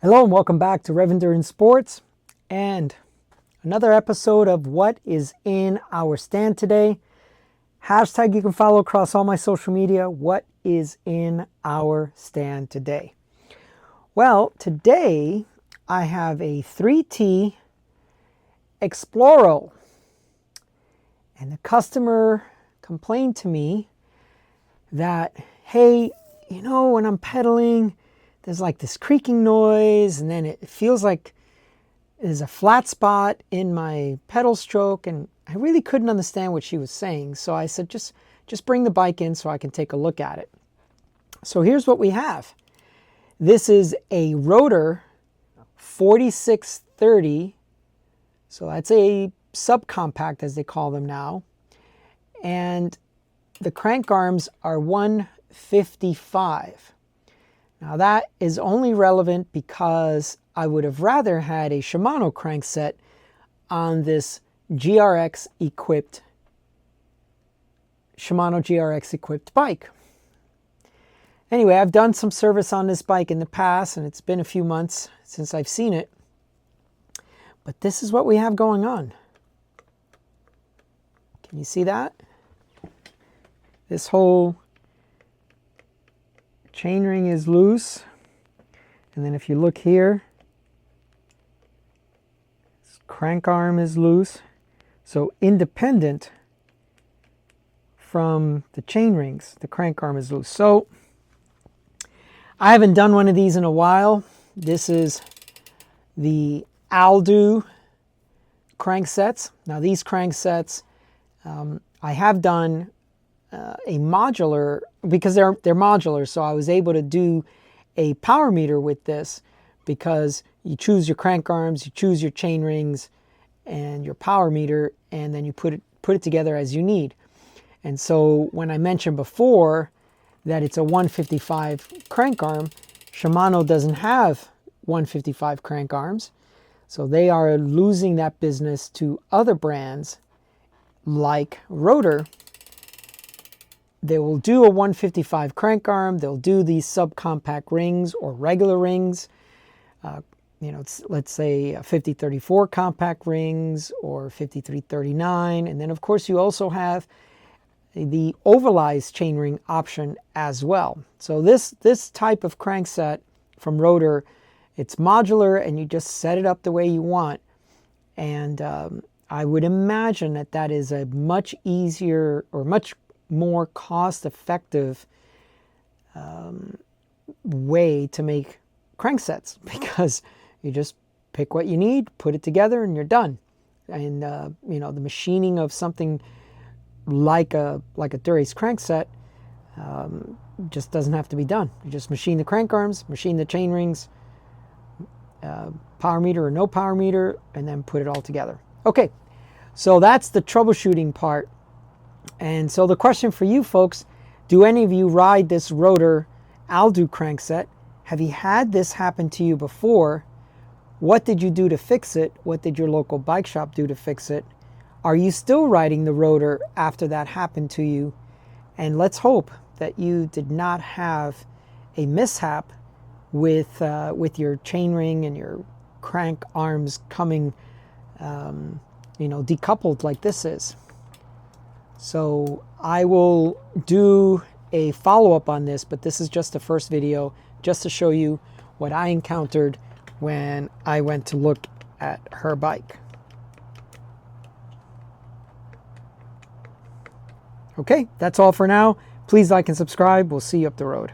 Hello and welcome back to Endurance Sports and another episode of what is in our stand today. Hashtag you can follow across all my social media. What is in our stand today? Well, today I have a 3T Exploro, and the customer complained to me that, hey, when I'm pedaling, there's like this creaking noise, and then it feels like there's a flat spot in my pedal stroke, and I really couldn't understand what she was saying. So I said, just bring the bike in so I can take a look at it. So here's what we have. This is a Rotor 4630. So that's a subcompact, as they call them now. And the crank arms are 155. Now that is only relevant because I would have rather had a Shimano crankset on this Shimano GRX equipped bike. Anyway, I've done some service on this bike in the past, and it's been a few months since I've seen it. But this is what we have going on. Can you see that? This whole chainring is loose, and then if you look here, this crank arm is loose. So independent from the chain rings, the crank arm is loose. So I haven't done one of these in a while. This is the Aldhu cranksets. Now these cranksets, I have done a modular, because they're modular, so I was able to do a power meter with this, because you choose your crank arms, you choose your chain rings and your power meter, and then you put it together as you need. And so when I mentioned before that it's a 155 crank arm, Shimano doesn't have 155 crank arms, so they are losing that business to other brands like Rotor. They will do a 155 crank arm. They'll do these subcompact rings or regular rings. Let's say 5034 compact rings or 5339. And then, of course, you also have the ovalized chainring option as well. So this type of crankset from Rotor, it's modular, and you just set it up the way you want. And I would imagine that is a much easier or much more cost-effective way to make cranksets, because you just pick what you need, put it together, and you're done. And the machining of something like a Dura-Ace crankset just doesn't have to be done. You just machine the crank arms, machine the chain rings, power meter or no power meter, and then put it all together. Okay, so that's the troubleshooting part. And so the question for you folks, do any of you ride this Rotor Aldhu crankset? Have you had this happen to you before? What did you do to fix it? What did your local bike shop do to fix it? Are you still riding the Rotor after that happened to you? And let's hope that you did not have a mishap with your chainring and your crank arms coming decoupled like this is. So I will do a follow-up on this, but this is just the first video, just to show you what I encountered when I went to look at her bike. Okay, that's all for now. Please like and subscribe. We'll see you up the road.